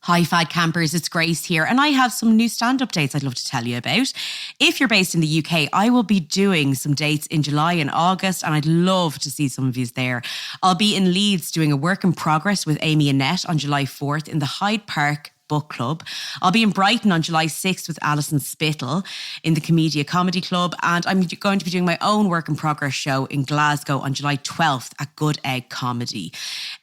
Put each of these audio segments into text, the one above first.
Hi Fad Campers, it's Grace here and I have some new stand updates I'd love to tell you about. If you're based in the UK, I will be doing some dates in July and August and I'd love to see some of you there. I'll be in Leeds doing a work in progress with Amy Annette on July 4th in the Hyde Park Book Club. I'll be in Brighton on July 6th with Alison Spittle in the Comedia Comedy Club, and I'm going to be doing my own work in progress show in Glasgow on July 12th at Good Egg Comedy.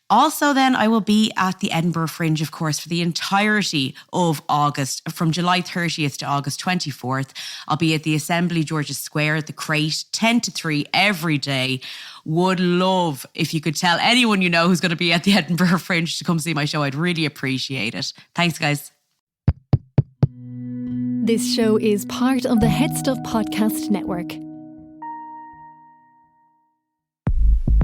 Also then, I will be at the Edinburgh Fringe, of course, for the entirety of August, from July 30th to August 24th. I'll be at the Assembly George's Square at the Crate, 10 to 3 every day. Would love if you could tell anyone you know who's going to be at the Edinburgh Fringe to come see my show. I'd really appreciate it. Thanks, guys. This show is part of the Head Stuff Podcast Network.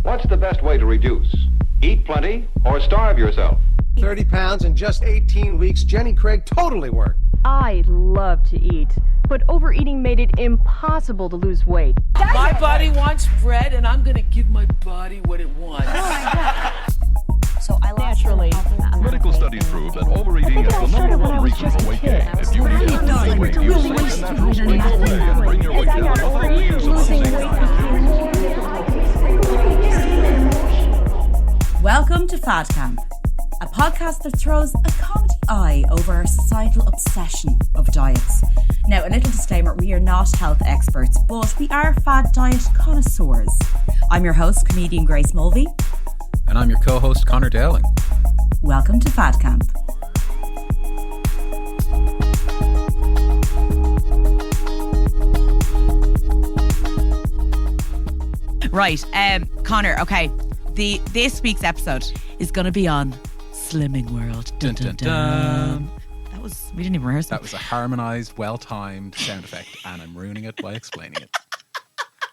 What's the best way to reduce? Eat plenty or starve yourself? 30 pounds in just 18 weeks. Jenny Craig totally worked. I love to eat, but overeating made it impossible to lose weight. My body wants bread, and I'm going to give my body what it wants. Oh my God. So I lost Naturally. Medical studies prove that overeating is the number one reason for weight gain. If you need to lose weight, use the natural spring away and bring your weight down without the use of the same diet. Welcome to Fad Camp, a podcast that throws a comedy eye over our societal obsession of diets. Now, a little disclaimer, we are not health experts, but we are fad diet connoisseurs. I'm your host, comedian Grace Mulvey. And I'm your co-host, Conor Dowling. Welcome to Fad Camp. Right, Conor, okay. This week's episode is going to be on Slimming World. Dun, dun, dun. We didn't even rehearse That was a harmonised, well-timed sound effect, and I'm ruining it by explaining it.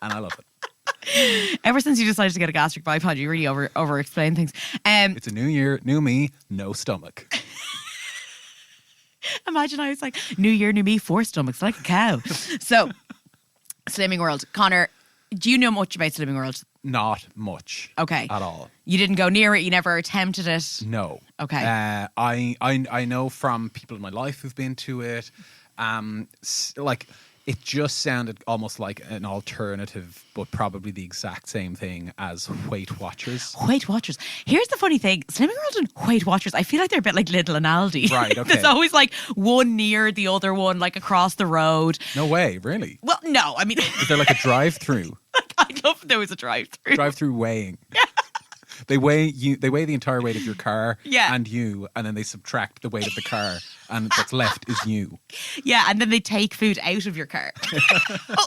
And I love it. Ever since you decided to get a gastric bypass, you really over-explain things. It's a new year, new me, no stomach. Imagine I was like, new year, new me, 4 stomachs, like a cow. So, Slimming World. Conor, do you know much about Slimming World? Not much. Okay. At all. You didn't go near it? You never attempted it? No. Okay. I know from people in my life who've been to it, it just sounded almost like an alternative, but probably the exact same thing as Weight Watchers. Weight Watchers. Here's the funny thing. Slimming World and Weight Watchers, I feel like they're a bit like Lidl and Aldi. Right, okay. There's always like one near the other one, like across the road. No way, really? Well, no, I mean... Is there like a drive-through? I'd love if there was a drive-through. Drive-through weighing. Yeah. They weigh the entire weight of your car and you, and then they subtract the weight of the car, and what's left is you. Yeah, and then they take food out of your car.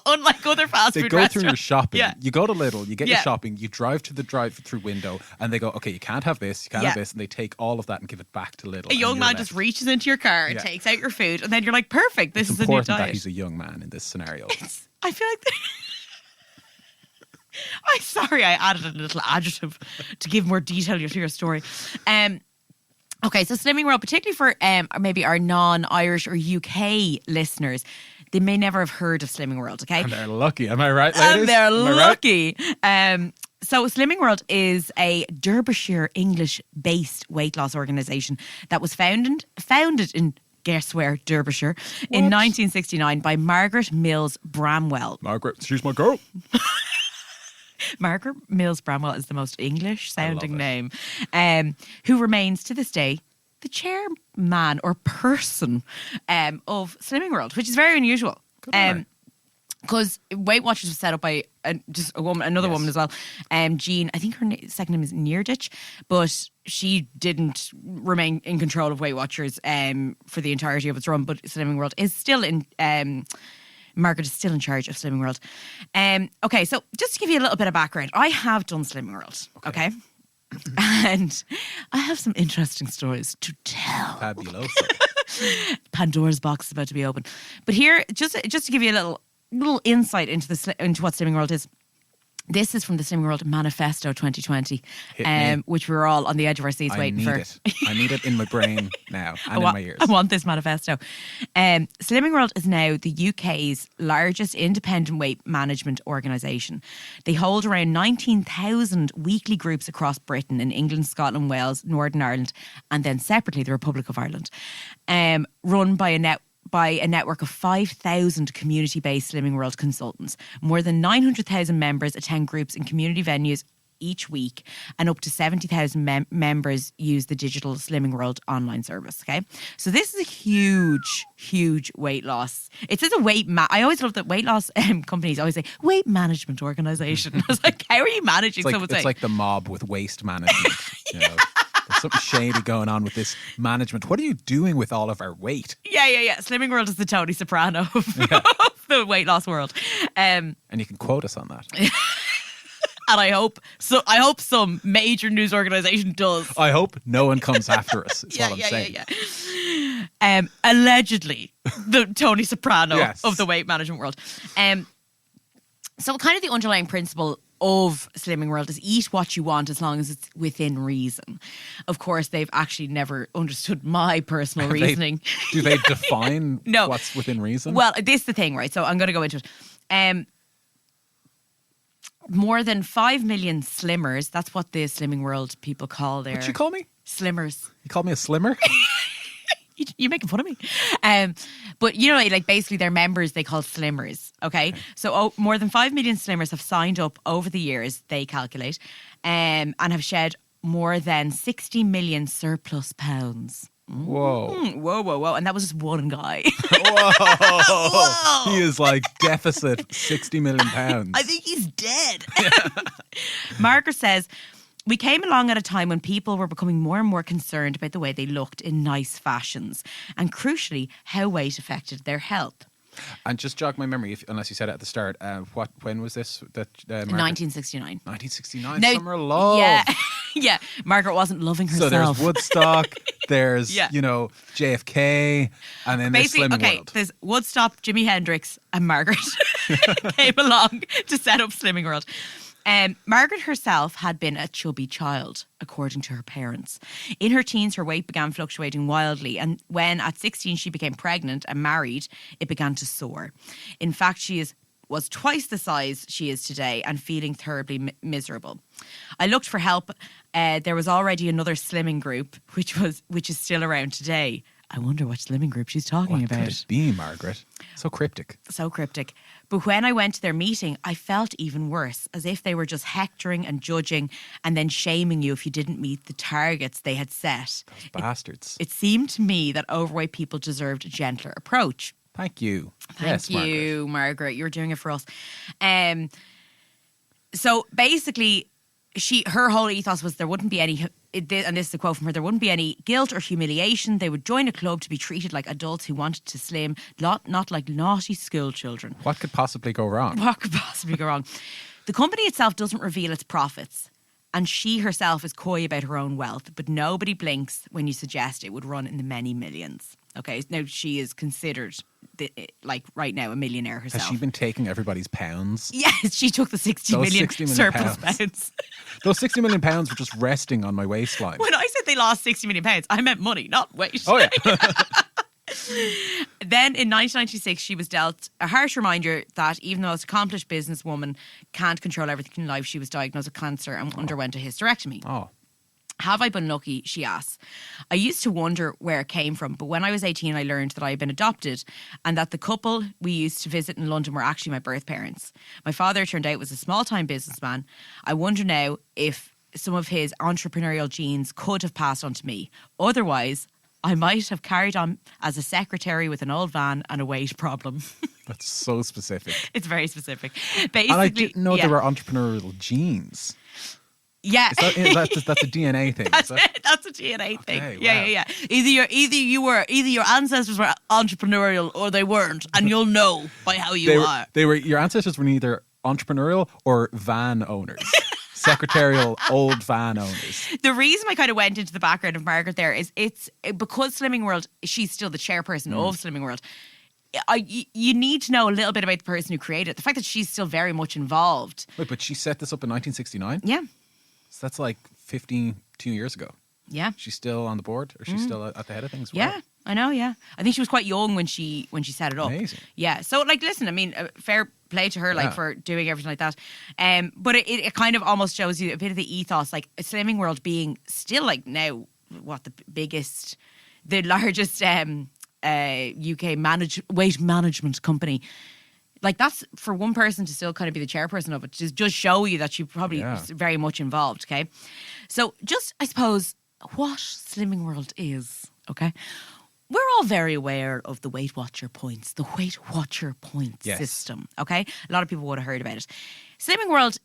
Unlike other fast food restaurants. They go through your shopping. Yeah. You go to Lidl, you get your shopping, you drive to the drive-through window, and they go, okay, you can't have this, you can't have this, and they take all of that and give it back to Lidl. A young man just reaches into your car and takes out your food, and then you're like, perfect, this is a new diet. It's important that he's a young man in this scenario. I feel like... I'm sorry I added a little adjective to give more detail to your story. Okay, so Slimming World, particularly for maybe our non-Irish or UK listeners, they may never have heard of Slimming World, okay? And they're lucky, am I right, ladies? And they're lucky. Right? So Slimming World is a Derbyshire English-based weight loss organisation that was founded in, guess where, Derbyshire, in 1969 by Margaret Mills Bramwell. Margaret, she's my girl. Margaret Mills Bramwell is the most English-sounding name, who remains to this day the chairman or person of Slimming World, which is very unusual. Because Weight Watchers was set up by another woman as well, Jean. I think her second name is Neerditch, but she didn't remain in control of Weight Watchers for the entirety of its run. But Slimming World is still in. Margaret is still in charge of Slimming World. Okay, so just to give you a little bit of background, I have done Slimming World, okay? And I have some interesting stories to tell. Fabuloso. Pandora's box is about to be open. But here, just to give you a little insight into what Slimming World is. This is from the Slimming World Manifesto 2020, Hit me. which we were all on the edge of our seats waiting for. I need it in my brain now and in my ears. I want this manifesto. Slimming World is now the UK's largest independent weight management organisation. They hold around 19,000 weekly groups across Britain in England, Scotland, Wales, Northern Ireland, and then separately the Republic of Ireland, run by a network of 5,000 community-based Slimming World consultants. More than 900,000 members attend groups in community venues each week, and up to 70,000 members use the digital Slimming World online service. Okay, so this is a huge weight loss. It says I always love that weight loss companies always say weight management organization. I was like, how are you managing someone's weight? It's like the mob with waste management. You know? There's something shady going on with this management. What are you doing with all of our weight? Yeah. Slimming World is the Tony Soprano of the weight loss world. And you can quote us on that. And I hope some major news organisation does. I hope no one comes after us. Is what I'm saying. Allegedly, the Tony Soprano of the weight management world. So kind of the underlying principle of Slimming World is eat what you want as long as it's within reason. Of course, they've actually never understood my personal reasoning. Do they define what's within reason? Well, this is the thing, right? So I'm going to go into it. More than 5 million slimmers. That's what the Slimming World people call their... What'd you call me? Slimmers. You called me a slimmer? You're making fun of me. But, you know, like basically their members, they call slimmers, okay? So more than 5 million slimmers have signed up over the years, they calculate, and have shed more than 60 million surplus pounds. Whoa. Whoa. And that was just one guy. Whoa. He is like deficit 60 million pounds. I think he's dead. Margaret says, we came along at a time when people were becoming more and more concerned about the way they looked in nice fashions and, crucially, how weight affected their health. And just jog my memory, unless you said it at the start, when was this? 1969. 1969, Summer of Love. Yeah. Margaret wasn't loving herself. So there's Woodstock, there's, JFK, and then there's Slimming World. There's Woodstock, Jimi Hendrix, and Margaret came along to set up Slimming World. Margaret herself had been a chubby child, according to her parents. In her teens, her weight began fluctuating wildly, and when at 16 she became pregnant and married, it began to soar. In fact, she was twice the size she is today and feeling terribly miserable. I looked for help. There was already another slimming group, which is still around today. I wonder what slimming group she's talking about. What could it be, Margaret? So cryptic. But when I went to their meeting, I felt even worse, as if they were just hectoring and judging and then shaming you if you didn't meet the targets they had set. Those bastards. It seemed to me that overweight people deserved a gentler approach. Thank you. Thank you, Margaret. You're doing it for us. So basically, her whole ethos was there wouldn't be any, and this is a quote from her, there wouldn't be any guilt or humiliation. They would join a club to be treated like adults who wanted to slim, not like naughty school children. What could possibly go wrong? The company itself doesn't reveal its profits, and she herself is coy about her own wealth, but nobody blinks when you suggest it would run in the many millions. Okay, now she is considered, like right now, a millionaire herself. Has she been taking everybody's pounds? Yes, she took the 60 million surplus pounds. Those 60 million pounds were just resting on my waistline. When I said they lost 60 million pounds, I meant money, not weight. Oh, yeah. Then in 1996, she was dealt a harsh reminder that even though this accomplished businesswoman can't control everything in life, she was diagnosed with cancer and underwent a hysterectomy. Oh. Have I been lucky? She asks. I used to wonder where it came from, but when I was 18, I learned that I had been adopted and that the couple we used to visit in London were actually my birth parents. My father, turned out, was a small-time businessman. I wonder now if some of his entrepreneurial genes could have passed on to me. Otherwise, I might have carried on as a secretary with an old van and a weight problem. That's so specific. It's very specific. Basically, and I didn't know there were entrepreneurial genes. Yeah, that's a DNA thing. That's a DNA thing. Okay, Yeah. Either your ancestors were entrepreneurial or they weren't, and you'll know by how you are. Your ancestors were neither entrepreneurial or van owners. Secretarial old van owners. The reason I kind of went into the background of Margaret there is it's because Slimming World, she's still the chairperson of Slimming World. you need to know a little bit about the person who created it. The fact that she's still very much involved. Wait, but she set this up in 1969? Yeah. So that's like 52 years ago. Yeah. She's still on the board, or she's still at the head of things? Yeah, Wow. I know, yeah. I think she was quite young when she set it up. Amazing. Yeah. So, like, listen, I mean, fair play to her, like, for doing everything like that. But it kind of almost shows you a bit of the ethos, like, a Slimming World being still, like, now, the largest UK weight management company. Like, that's for one person to still kind of be the chairperson of it, to just show you that she probably is very much involved, okay? So, just, I suppose, what Slimming World is, okay? We're all very aware of the Weight Watcher points, the Weight Watcher points system, okay? A lot of people would have heard about it. Slimming World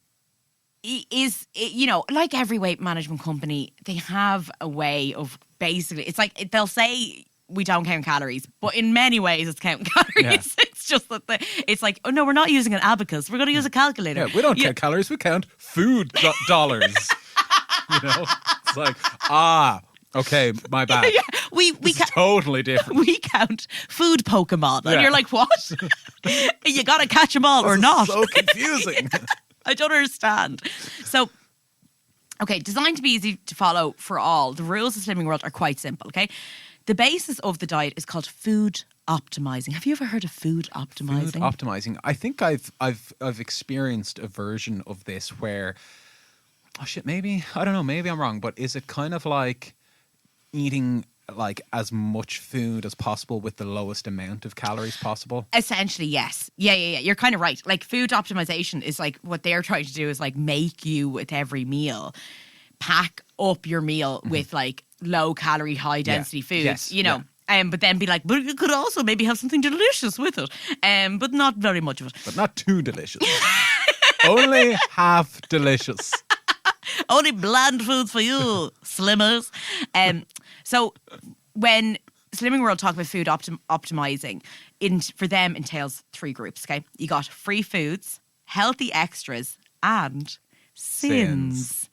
is, you know, like every weight management company, they have a way of basically, it's like they'll say we don't count calories, but in many ways it's counting calories. Yeah. It's just that it's like, oh no, we're not using an abacus, we're going to use a calculator. Yeah, we don't count calories, we count food dollars. You know, it's like, okay, my bad. Yeah, we totally different. We count food Pokemon, and you're like, what? You got to catch them all or not? So confusing. I don't understand. So, okay, designed to be easy to follow for all, the rules of Slimming World are quite simple. Okay, the basis of the diet is called food optimizing. Have you ever heard of food optimizing? Food optimizing. I think I've experienced a version of this where, oh shit, maybe I don't know, maybe I'm wrong, but is it kind of like eating like as much food as possible with the lowest amount of calories possible? Essentially, yes. Yeah. You're kind of right. Like, food optimization is like what they're trying to do is like make you with every meal pack up your meal with like low calorie, high density foods, you know. But then be like, but you could also maybe have something delicious with it. But not very much of it. But not too delicious. Only half delicious. Only bland foods for you, slimmers. So when Slimming World talk about food optimizing, for them entails 3 groups, okay? You got free foods, healthy extras, and sins.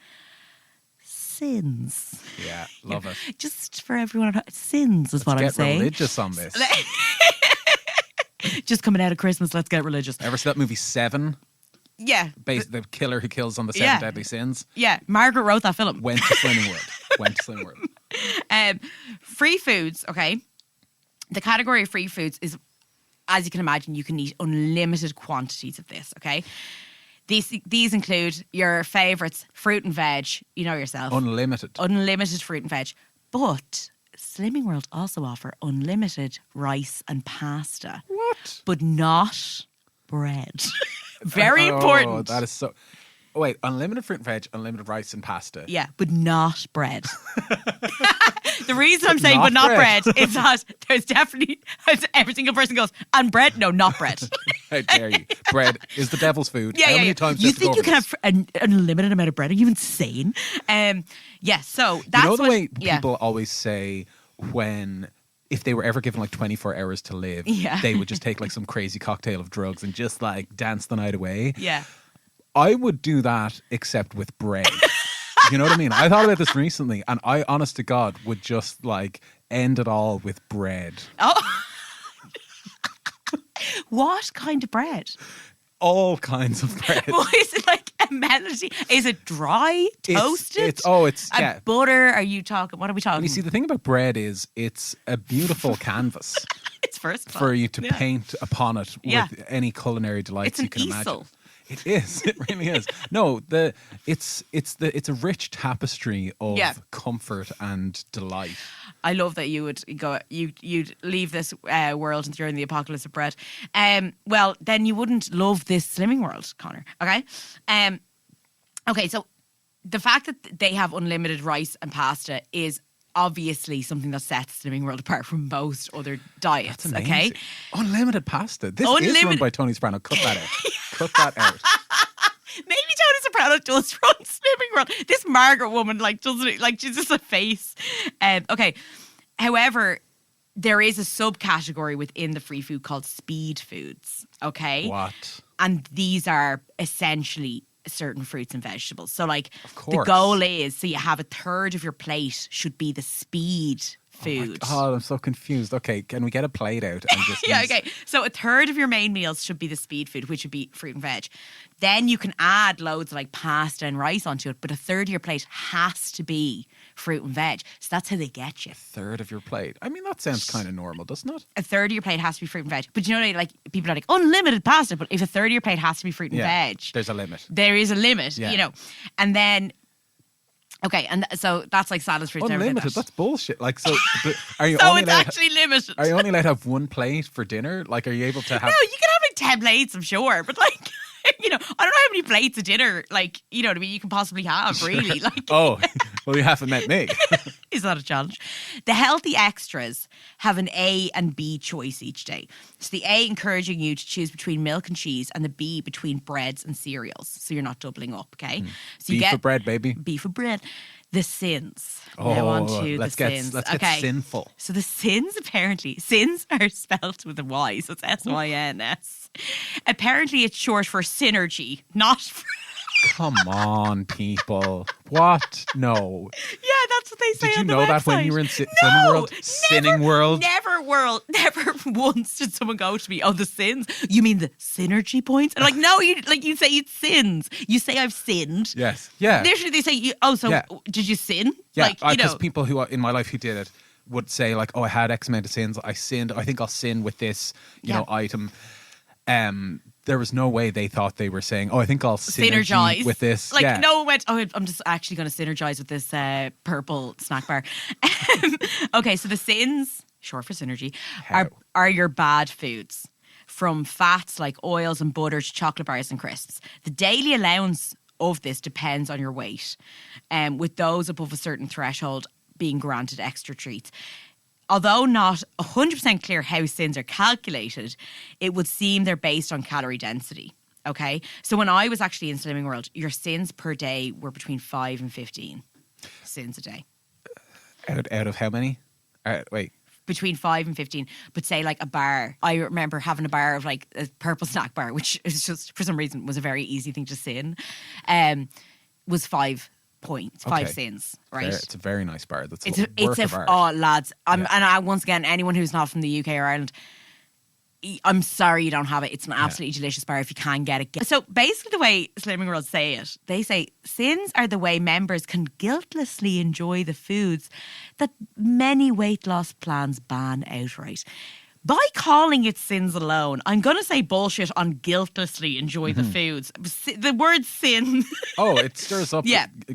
Yeah, love it. Just for everyone, sins is what I'm saying. Get religious on this. Just coming out of Christmas, let's get religious. Ever see that movie Seven? Yeah. The killer who kills on the 7 deadly sins. Yeah, Margaret wrote that film. Went to Slimming World. Free foods, okay? The category of free foods is, as you can imagine, you can eat unlimited quantities of this, okay? These include your favourites, fruit and veg, you know yourself. Unlimited fruit and veg. But Slimming World also offer unlimited rice and pasta. What? But not bread. Very important. That is so... Oh, wait, unlimited fruit and veg, unlimited rice and pasta. Yeah, but not bread. The reason I'm saying but not bread is that there's definitely, every single person goes, and bread? No, not bread. How dare you? Bread is the devil's food. Yeah, How many times you think you can have an unlimited amount of bread? Are you insane? So that's you know the way people always say if they were ever given like 24 hours to live, they would just take like some crazy cocktail of drugs and just like dance the night away. Yeah. I would do that except with bread. You know what I mean? I thought about this recently, and I, honest to God, would just like end it all with bread. Oh. What kind of bread? All kinds of bread. Well, is it like a melody? Is it dry, toasted? It's butter? Are you talking? What are we talking? You see, the thing about bread is it's a beautiful canvas. It's first class. For you to paint upon it with any culinary delights you can imagine. It is. It really is. No, it's a rich tapestry of comfort and delight. I love that you would go. You'd leave this world during the apocalypse of bread. Well, then you wouldn't love this Slimming World, Connor. Okay. Okay. So the fact that they have unlimited rice and pasta is obviously something that sets Slimming World apart from most other diets. That's amazing. Okay. Unlimited pasta. This is run by Tony Soprano. Cut that out. Cut that out. Maybe Tony Soprano does run Slimming World. This Margaret woman, doesn't she's just a face. Okay. However, there is a subcategory within the free food called speed foods. Okay. What? And these are essentially certain fruits and vegetables. So the goal is, so you have a third of your plate should be the speed food. Oh, I'm so confused. Okay, can we get a plate out and just Yeah, okay. So a third of your main meals should be the speed food, which would be fruit and veg. Then you can add loads of like pasta and rice onto it, but a third of your plate has to be fruit and veg. So that's how they get you. third of your plate? I mean, that sounds kind of normal, doesn't it? A third of your plate has to be fruit and veg. But you know, like people are like unlimited pasta, but if a third of your plate has to be fruit and veg, there's a limit. there is a limit, you know. And then okay, and so that's like salad fruit. Unlimited? That's bullshit. Like, so are you so only it's allowed, actually limited. Are you only allowed to have one plate for dinner? Like, are you able to have? No, you can have like 10 plates, I'm sure, but like, you know, I don't know how many plates of dinner, like, you know what I mean, you can possibly have, really. Like, Oh, well, you haven't met me. is that a challenge? The healthy extras have an A and B choice each day. So the A encouraging you to choose between milk and cheese, and the B between breads and cereals. So you're not doubling up, okay? So you Beef get for bread, baby. B for bread. The sins. Now on to the sins. Let's get sinful. So the sins, apparently, sins are spelt with a Y, so it's S-Y-N-S. Apparently it's short for synergy, not for... Come on, people. What? No. Yeah, that's what they say. Did you on the know that when website. you were in Slimming No, World? Sinning World? Never once did someone go to me, oh, the sins? You mean the synergy points? And like, no, you say it's sins. You say I've sinned. Yes. Yeah. Literally, they say, did you sin? Yeah, like, you because know. people who in my life who did it would say like, oh, I had X amount of sins. I sinned. I think I'll sin with this, you know, item. There was no way they thought they were saying, oh, I think I'll synergize with this. Like, yeah. no one went, oh, I'm just actually going to synergize with this purple snack bar. Okay, so the sins, short for synergy, are your bad foods. From fats like oils and butters, chocolate bars and crisps. The daily allowance of this depends on your weight, with those above a certain threshold being granted extra treats. Although not 100% clear how sins are calculated, it would seem they're based on calorie density. Okay? So when I was actually in Slimming World, your sins per day were between 5 and 15 sins a day. Out of how many? Wait. Between 5 and 15. But say like a bar. I remember having a bar of like a purple snack bar, which is just, for some reason, was a very easy thing to sin, was 5 points, 5 sins, right? It's a very nice bar. That's it's a bar. Oh, lads. And once again, anyone who's not from the UK or Ireland, I'm sorry you don't have it. It's an absolutely delicious bar if you can get it. So basically the way Slimming World say it, they say sins are the way members can guiltlessly enjoy the foods that many weight loss plans ban outright. By calling it sins alone, I'm going to say bullshit on guiltlessly enjoy the foods. The word sin. Oh, it stirs up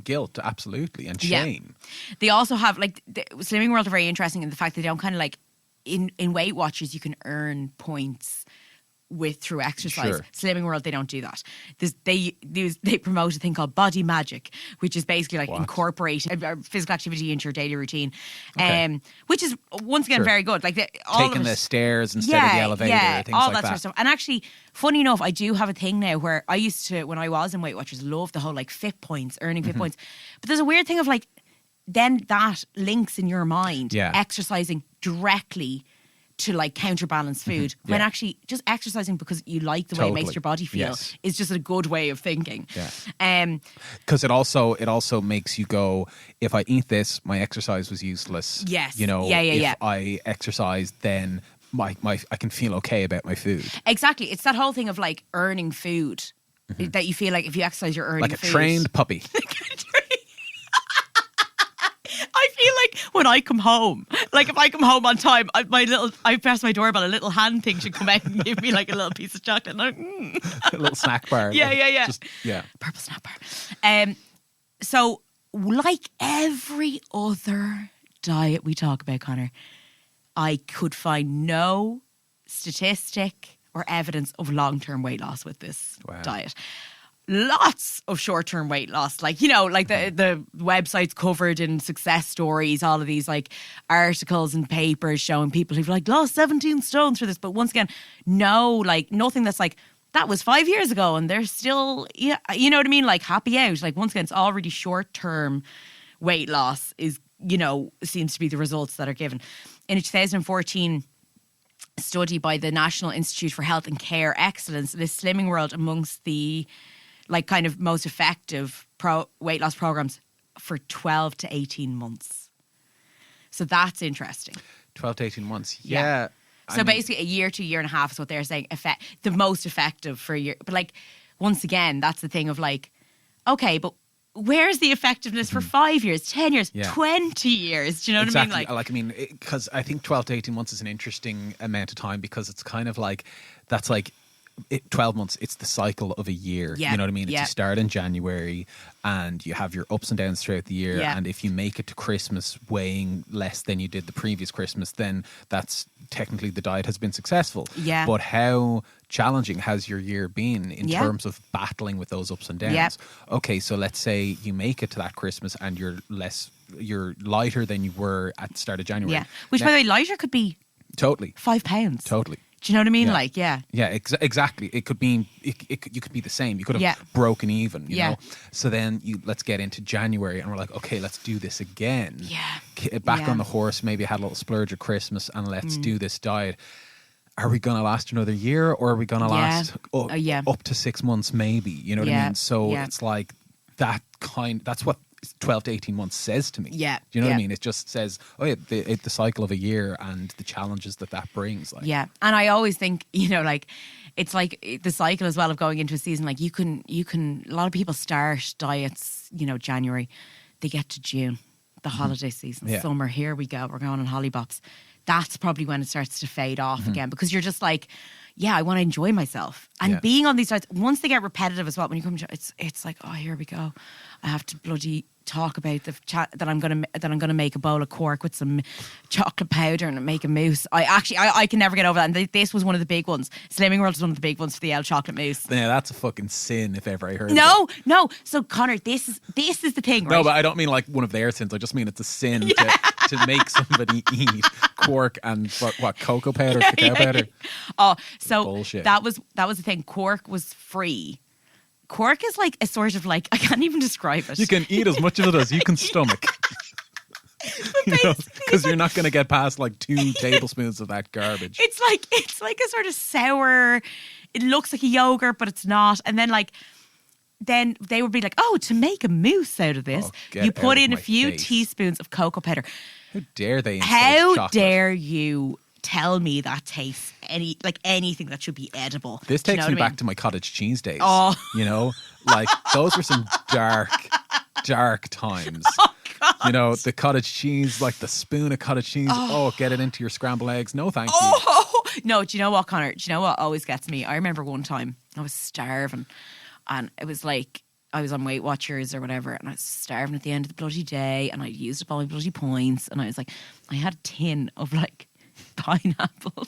guilt, absolutely, and shame. Yeah. They also have, like, Slimming World are very interesting in the fact they don't kind of like, in Weight Watchers, you can earn points through exercise. Sure. Slimming World, they don't do that. They promote a thing called body magic, which is basically like incorporating physical activity into your daily routine, which is once again very good. Like taking the stairs instead of the elevator, things all like that sort of stuff. And actually, funny enough, I do have a thing now where I used to, when I was in Weight Watchers, love the whole like fit points, earning fit points. But there's a weird thing of like, then that links in your mind exercising directly to like counterbalance food when actually just exercising because you like the way it makes your body feel is just a good way of thinking. Because it also makes you go, if I eat this, my exercise was useless. Yes. You know, if I exercise, then my I can feel okay about my food. Exactly. It's that whole thing of like earning food that you feel like if you exercise, you're earning like a food. trained puppy. I feel like when I come home, like if I come home on time, I press my doorbell, a little hand thing should come out and give me like a little piece of chocolate. And A little snack bar. Yeah. Just, purple snack bar. So like every other diet we talk about, Conor, I could find no statistic or evidence of long-term weight loss with this diet. Lots of short-term weight loss, like, you know, like the websites covered in success stories, all of these like articles and papers showing people who've like lost 17 stone through this. But once again, no, like nothing that's like, that was 5 years ago and they're still, you know what I mean? Like happy out. Like once again, it's already short-term weight loss is, you know, seems to be the results that are given. In a 2014 study by the National Institute for Health and Care Excellence, lists Slimming World amongst the like kind of most effective weight loss programs for 12 to 18 months. So that's interesting. 12 to 18 months. Yeah. Yeah. So basically a year to a year and a half is what they're saying. The most effective for a year. But like, once again, that's the thing of like, okay, but where's the effectiveness for 5 years, 10 years, 20 years? Do you know what I mean? Like, I mean, because I think 12 to 18 months is an interesting amount of time because it's kind of like, that's like, 12 months, it's the cycle of a year. Yeah. You know what I mean? Yeah. You start in January and you have your ups and downs throughout the year. Yeah. And if you make it to Christmas weighing less than you did the previous Christmas, then that's technically the diet has been successful. Yeah. But how challenging has your year been in terms of battling with those ups and downs? Yeah. Okay, so let's say you make it to that Christmas and you're lighter than you were at the start of January. Yeah. Which, by the way, lighter could be totally £5. Totally. Do you know what I mean? Yeah. Like, yeah. Yeah, exactly. It could be, you could be the same. You could have broken even, you know? So then let's get into January and we're like, okay, let's do this again. Yeah. Back on the horse, maybe had a little splurge at Christmas and let's do this diet. Are we going to last another year or are we going to last up to 6 months maybe? You know what I mean? So it's like that's what 12 to 18 months says to me. Yeah. Do you know what I mean? It just says, oh yeah, the cycle of a year and the challenges that brings. Like. Yeah. And I always think, you know, like, it's like the cycle as well of going into a season. Like you can, a lot of people start diets, you know, January, they get to June, the holiday season, summer, here we go, we're going on hollybops. That's probably when it starts to fade off again because you're just like, yeah, I want to enjoy myself. And being on these diets, once they get repetitive as well, when you come to it's like, oh, here we go. I have to bloody talk about that I'm gonna make a bowl of Cork with some chocolate powder and make a mousse. I can never get over that. And this was one of the big ones. Slimming World was one of the big ones for the chocolate mousse. Yeah, that's a fucking sin if ever I heard. No. So Conor, this is the thing. Right? No, but I don't mean like one of their sins. I just mean it's a sin to make somebody eat Cork and what cocoa powder, cacao powder. Oh, so bullshit. that was the thing. Cork was free. Cork is like a sort of like, I can't even describe it. You can eat as much of it as you can stomach. Because you're not going to get past like 2 tablespoons of that garbage. It's like a sort of sour, it looks like a yogurt, but it's not. And then then they would be like, oh, to make a mousse out of this, you put in a few teaspoons of cocoa powder. How dare they? How dare you tell me that tastes anything that should be edible? This takes me back to my cottage cheese days. Oh. You know, like those were some dark times. Oh, God. You know, the cottage cheese, like the spoon of cottage cheese. Oh, get it into your scrambled eggs. No, thank you. No, do you know what, Conor? Do you know what always gets me? I remember one time I was starving and it was like, I was on Weight Watchers or whatever, and I was starving at the end of the bloody day, and I used up all my bloody points, and I was like, I had a tin of like pineapple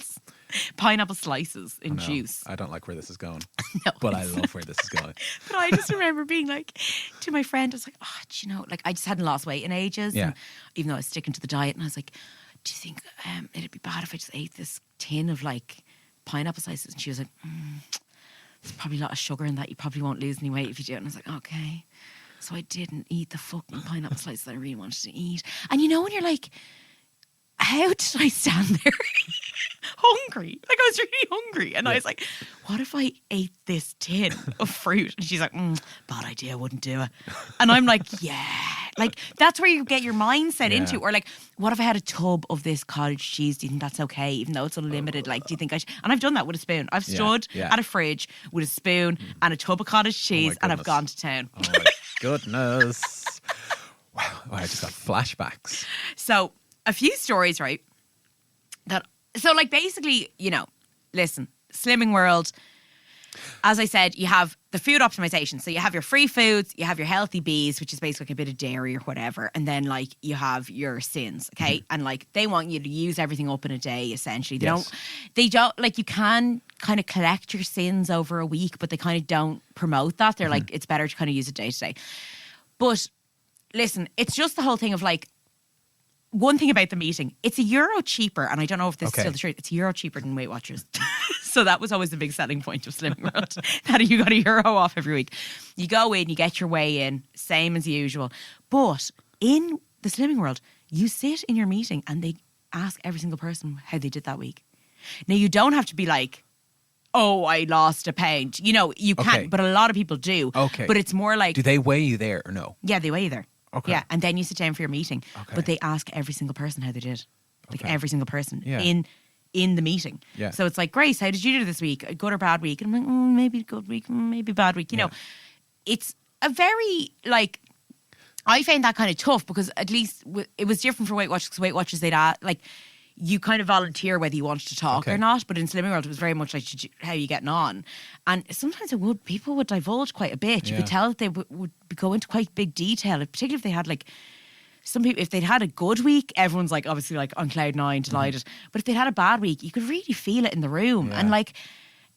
slices in juice. I don't like where this is going. No, but I love where this is going. But I just remember being like to my friend, I was like, oh, do you know, like I just hadn't lost weight in ages. Yeah. And even though I was sticking to the diet, and I was like, do you think it'd be bad if I just ate this tin of like pineapple slices? And she was like, there's probably a lot of sugar in that. You probably won't lose any weight if you do it. And I was like, okay. So I didn't eat the fucking pineapple slices that I really wanted to eat. And you know when you're like, how did I stand there hungry? Like I was really hungry. And I was like, what if I ate this tin of fruit? And she's like, bad idea, wouldn't do it. And I'm like, yeah. Like that's where you get your mindset into. Or like, what if I had a tub of this cottage cheese? Do you think that's okay? Even though it's unlimited, like, do you think I should? And I've done that with a spoon. I've stood at a fridge with a spoon and a tub of cottage cheese and I've gone to town. Oh my goodness. Wow, I just got flashbacks. So a few stories, right? So like basically, you know, listen, Slimming World, as I said, you have the food optimization. So you have your free foods, you have your healthy bees, which is basically like a bit of dairy or whatever. And then like you have your sins, okay? Mm-hmm. And like they want you to use everything up in a day, essentially. They don't like you can kind of collect your sins over a week, but they kind of don't promote that. They're like, it's better to kind of use it day to day. But listen, it's just the whole thing of like, one thing about the meeting, it's €1 cheaper, and I don't know if this is still the truth, it's €1 cheaper than Weight Watchers. So that was always the big selling point of Slimming World, that you got €1 off every week. You go in, you get your weigh in, same as usual. But in the Slimming World, you sit in your meeting and they ask every single person how they did that week. Now, you don't have to be like, oh, I lost a pound. You know, you can't, but a lot of people do. Okay. But it's more like... Do they weigh you there or no? Yeah, they weigh you there. Okay. Yeah, and then you sit down for your meeting. Okay. But they ask every single person how they did. Like Okay. every single person Yeah. in the meeting. Yeah. So it's like, Grace, how did you do this week? A good or bad week? And I'm like, maybe good week, maybe bad week. You know, it's a very, like, I found that kind of tough because at least it was different for Weight Watchers because Weight Watchers, they'd like, you kind of volunteer whether you wanted to talk or not. But in Slimming World, it was very much like, how are you getting on? And sometimes people would divulge quite a bit. You could tell that they would go into quite big detail, particularly if they had like, some people, if they'd had a good week, everyone's like obviously like on cloud nine, delighted. But if they'd had a bad week, you could really feel it in the room. And like,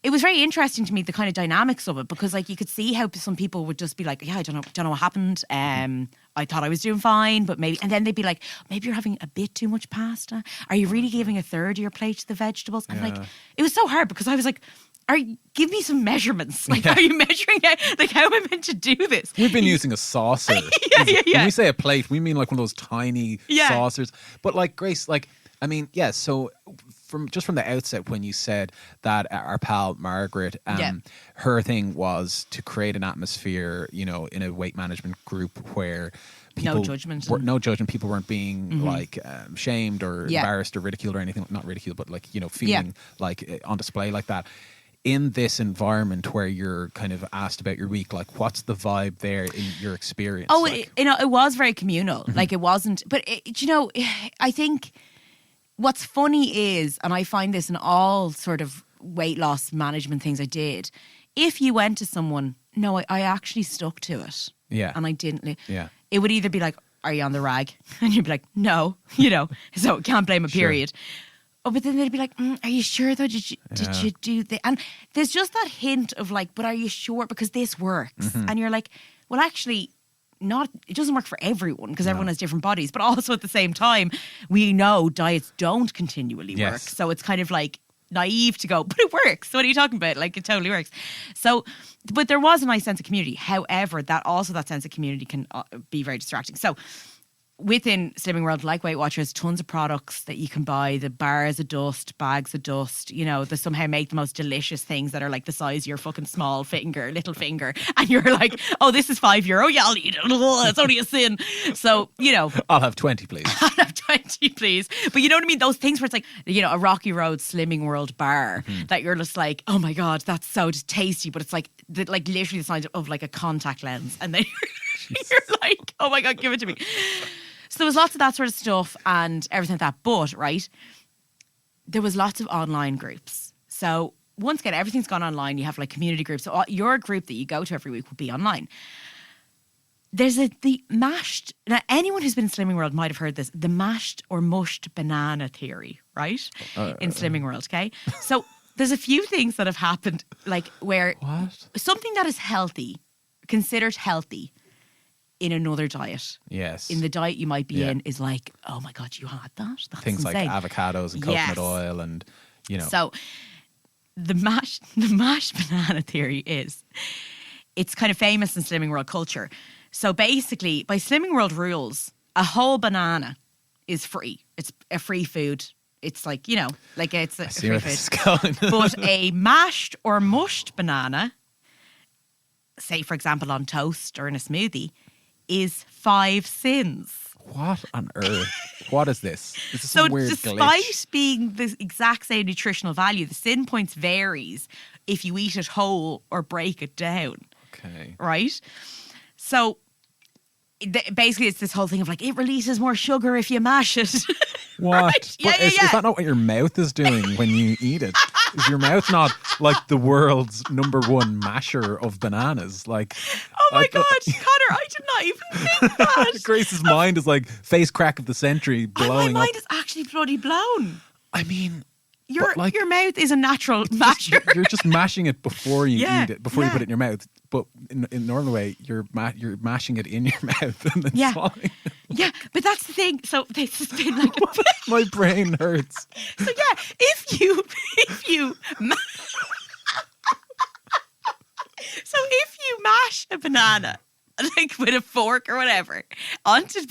it was very interesting to me, the kind of dynamics of it, because like you could see how some people would just be like, yeah, I don't know what happened. I thought I was doing fine, but maybe, and then they'd be like, maybe you're having a bit too much pasta. Are you really giving a third of your plate to the vegetables? And like, it was so hard because I was like, give me some measurements. Like, are you measuring it? Like, how am I meant to do this? We've been using a saucer. When we say a plate, we mean like one of those tiny saucers. But like, Grace, like, I mean, so from the outset, when you said that our pal Margaret, her thing was to create an atmosphere, you know, in a weight management group where people no judgment. No judgment. People weren't being like shamed or embarrassed or ridiculed or anything. Not ridiculed, but like, you know, feeling like on display like that. In this environment where you're kind of asked about your week, like what's the vibe there in your experience? Oh, like? it was very communal. Like it wasn't, but you know, I think what's funny is, and I find this in all sort of weight loss management things I did, if you went to someone, no, I actually stuck to it. Yeah. And I didn't. Yeah. It would either be like, are you on the rag? And you'd be like, no, you know, so can't blame a period. Oh, but then they'd be like, are you sure though? Did you do that? And there's just that hint of like, but are you sure? Because this works. And you're like, well, actually, it doesn't work for everyone because everyone has different bodies. But also at the same time, we know diets don't continually work. So it's kind of like naive to go, but it works. So what are you talking about? Like, it totally works. So, but there was a nice sense of community. However, that sense of community can be very distracting. So, within Slimming World, like Weight Watchers, tons of products that you can buy. The bars of dust, bags of dust. You know, they somehow make the most delicious things that are like the size of your fucking little finger. And you're like, oh, this is €5. Yeah, I'll eat it. It's only a sin. So, you know. I'll have 20, please. I'll have 20, please. But you know what I mean? Those things where it's like, you know, a Rocky Road Slimming World bar that you're just like, oh my God, that's so tasty. But it's like literally the size of like a contact lens. And then you're like, oh my God, give it to me. So there was lots of that sort of stuff and everything like that. But, right, there was lots of online groups. So once again, everything's gone online. You have like community groups. So your group that you go to every week will be online. There's the mashed... Now, anyone who's been in Slimming World might have heard this. The mashed or mushed banana theory, right? In Slimming World, okay? So there's a few things that have happened, like where... What? Something that is healthy, considered healthy, in another diet. Yes. In the diet you might be in is like, oh my God, you had that? That's things insane. like avocados and coconut oil and, you know. So the mashed banana theory is, it's kind of famous in Slimming World culture. So basically, by Slimming World rules, a whole banana is free. It's a free food. It's like, you know, like it's a free food. But a mashed or mushed banana, say for example on toast or in a smoothie, is 5 sins. What on earth? What is this? This is so some weird despite glitch. being the exact same nutritional value, the sin points varies if you eat it whole or break it down. Okay. Right? So basically it's this whole thing of like, it releases more sugar if you mash it. What? Right? Yeah, Is that not what your mouth is doing when you eat it? Is your mouth not like the world's #1 masher of bananas? Like, oh my God, Connor, I did not even think that. Grace's mind is like face crack of the century blowing my mind up. is actually bloody blown. I mean, your mouth is a natural masher. You're just mashing it before you eat it, before you put it in your mouth. But in a normal way, you're mashing it in your mouth and then swallowing it. Yeah, but that's the thing. So this has been like my brain hurts. So yeah, if you mash a banana like with a fork or whatever onto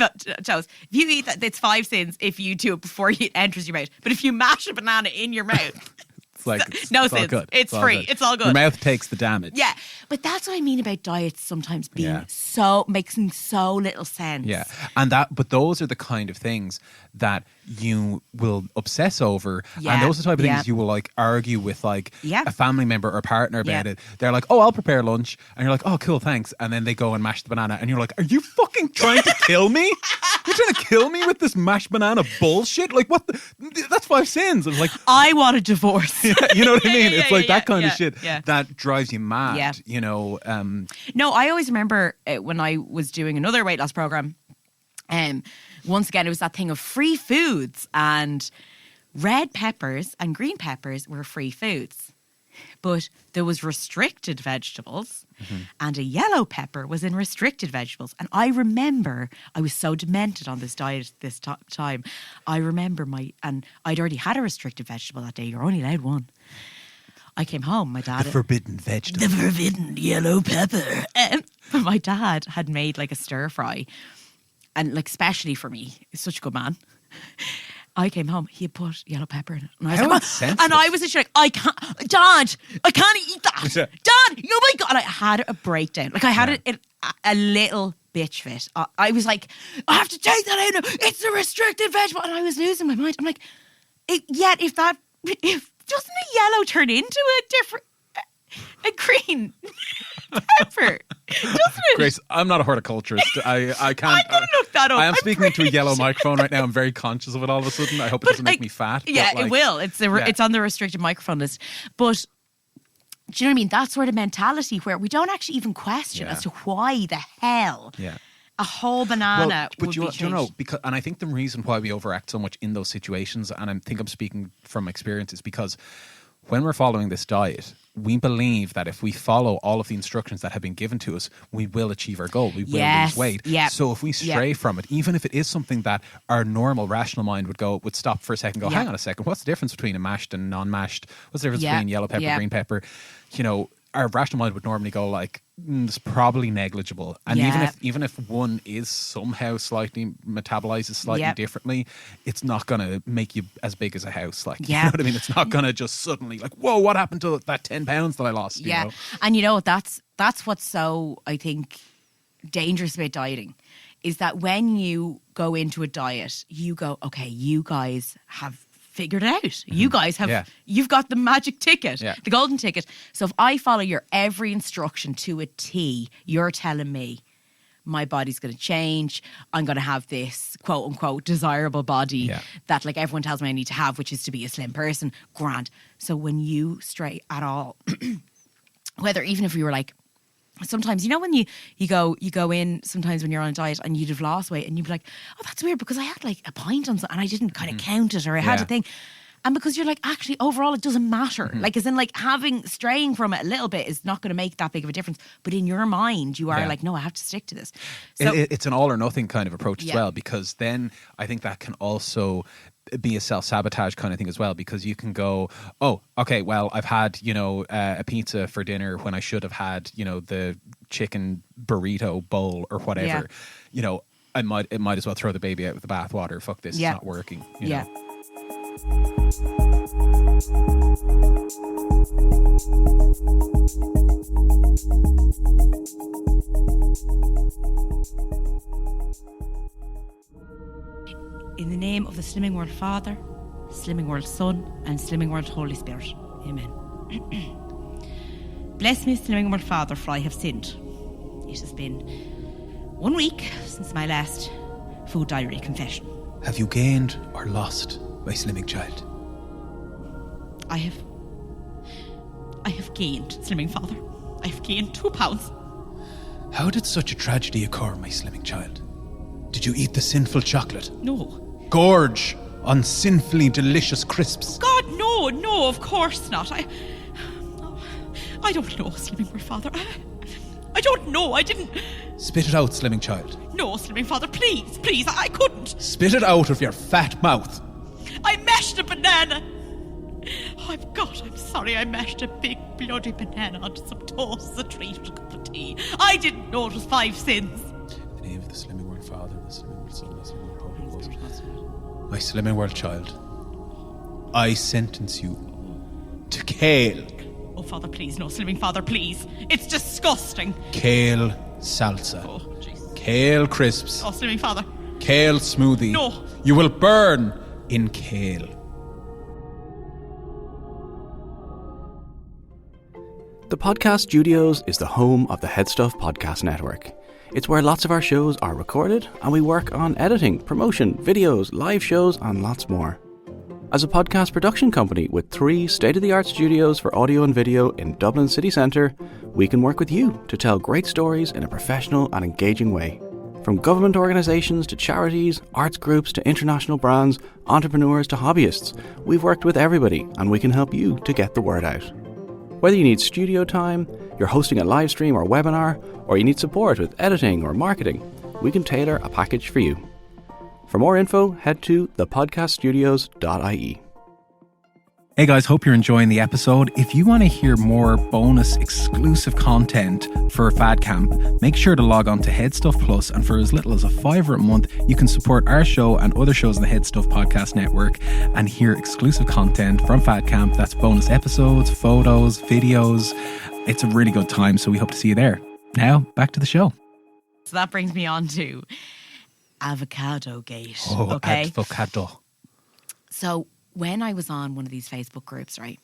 toast, if you eat that, it's 5 sins if you do it before it enters your mouth. But if you mash a banana in your mouth, It's like it's, No it's all sins. good. It's all free. good. It's all good. Your mouth takes the damage. Yeah, but that's what I mean about diets sometimes being Yeah. making so little sense. Yeah, but those are the kind of things that you will obsess over, Yeah, and those are the type of yeah. things you will like argue with like Yeah. a family member or partner about Yeah. it. They're like, "Oh, I'll prepare lunch," and you're like, "Oh, cool, thanks," and then they go and mash the banana, and you're like, "Are you fucking trying to kill me? You're trying to kill me with this mashed banana bullshit? Like, what? That's 5 sins." I'm like, I want a divorce. you know what I mean? Yeah, It's like yeah, that kind of yeah, shit yeah. that drives you mad. Yeah. You know. No, I always remember when I was doing another weight loss program. Once again, it was that thing of free foods, and red peppers and green peppers were free foods, but there was restricted vegetables, and a yellow pepper was in restricted vegetables. And I remember I was so demented on this diet this time. I remember and I'd already had a restricted vegetable that day. You're only allowed one. I came home, my dad... The forbidden vegetable. The forbidden yellow pepper. But my dad had made like a stir fry, and like especially for me, he's such a good man. I came home, he had put yellow pepper in it. And I was How like, insensitive. and I was literally like, I can't, Dad, I can't eat that. Yeah. Dad, oh my God. And I had a breakdown. Like I had a little bitch fit. I was like, I have to take that out now. It's a restricted vegetable. And I was losing my mind. I'm like, if doesn't a yellow turn into a green pepper? Doesn't it? Grace, I'm not a horticulturist. I can't. I'm gonna look that up. I am I'm speaking into a pretty yellow sure. microphone right now. I'm very conscious of it all of a sudden. I hope it doesn't make me fat. Yeah, but, like, it will. It's on the restricted microphone list. But do you know what I mean? That sort of mentality where we don't actually even question as to why the hell a whole banana but would you be know, changed. because, and I think the reason why we overact so much in those situations, and I think I'm speaking from experience, is because when we're following this diet, we believe that if we follow all of the instructions that have been given to us, we will achieve our goal. We will lose weight. Yep. So if we stray from it, even if it is something that our normal rational mind would stop for a second and go, hang on a second, what's the difference between a mashed and non-mashed? What's the difference between yellow pepper, green pepper? You know, our rational mind would normally go like, it's probably negligible. And even if one is somehow slightly metabolizes slightly differently, it's not going to make you as big as a house. Like, you know what I mean? It's not going to just suddenly like, whoa, what happened to that 10 pounds that I lost? You know? And you know, that's what's so, I think, dangerous about dieting is that when you go into a diet, you go, okay, you guys have figured it out. You guys have, you've got the magic ticket, the golden ticket. So if I follow your every instruction to a T, you're telling me my body's going to change. I'm going to have this quote unquote desirable body that like everyone tells me I need to have, which is to be a slim person. Grand. So when you stray at all, whether even if we were like, sometimes, you know, when you go in sometimes when you're on a diet and you'd have lost weight and you'd be like, oh, that's weird because I had like a pint on something and I didn't kind of count it or I had a thing. And because you're like, actually, overall, it doesn't matter. Like, as in like straying from it a little bit is not going to make that big of a difference. But in your mind, you are like, no, I have to stick to this. So, it's an all or nothing kind of approach as well, because then I think that can also be a self-sabotage kind of thing as well, because you can go, oh, okay, well, I've had, you know, a pizza for dinner when I should have had, you know, the chicken burrito bowl or whatever. You know, it might as well throw the baby out with the bathwater. Fuck this, it's not working. You know? in the name of the Slimming World Father, Slimming World Son, and Slimming World Holy Spirit. Amen. Bless me, Slimming World Father, for I have sinned. It has been 1 week since my last food diary confession. Have you gained or lost, my slimming child? I have gained, Slimming Father. I have gained 2 pounds. How did such a tragedy occur, my slimming child? Did you eat the sinful chocolate? No. Gorge on sinfully delicious crisps? God, no, of course not. I don't know, Slimming World Father. I don't know, I didn't... Spit it out, slimming child. No, Slimming Father, please, I couldn't. Spit it out of your fat mouth. I mashed a banana. Oh, God, I'm sorry, I mashed a big bloody banana onto some toast as a treat with a cup of tea. I didn't know it was 5 sins. In the name of the Slimming World Father, the Slimming World Son, the Slimming World Holy Ghost. My Slimming World child, I sentence you to kale. Oh, Father, please, no, Slimming Father, please. It's disgusting. Kale salsa. Oh, jeez. Kale crisps. Oh, Slimming Father. Kale smoothie. No. You will burn in kale. The Podcast Studios is the home of the Headstuff Podcast Network. It's where lots of our shows are recorded and we work on editing, promotion, videos, live shows and lots more. As a podcast production company with 3 state-of-the-art studios for audio and video in Dublin city centre, we can work with you to tell great stories in a professional and engaging way. From government organisations to charities, arts groups to international brands, entrepreneurs to hobbyists, we've worked with everybody and we can help you to get the word out. Whether you need studio time, you're hosting a live stream or webinar, or you need support with editing or marketing, we can tailor a package for you. For more info, head to thepodcaststudios.ie. Hey guys, hope you're enjoying the episode. If you want to hear more bonus exclusive content for Fad Camp, make sure to log on to Headstuff Plus, and for as little as $5 a month, you can support our show and other shows in the Headstuff Podcast Network and hear exclusive content from Fad Camp. That's bonus episodes, photos, videos. It's a really good time, so we hope to see you there. Now, back to the show. So that brings me on to Avocado Gate. Oh, okay. Avocado. So when I was on one of these Facebook groups, right,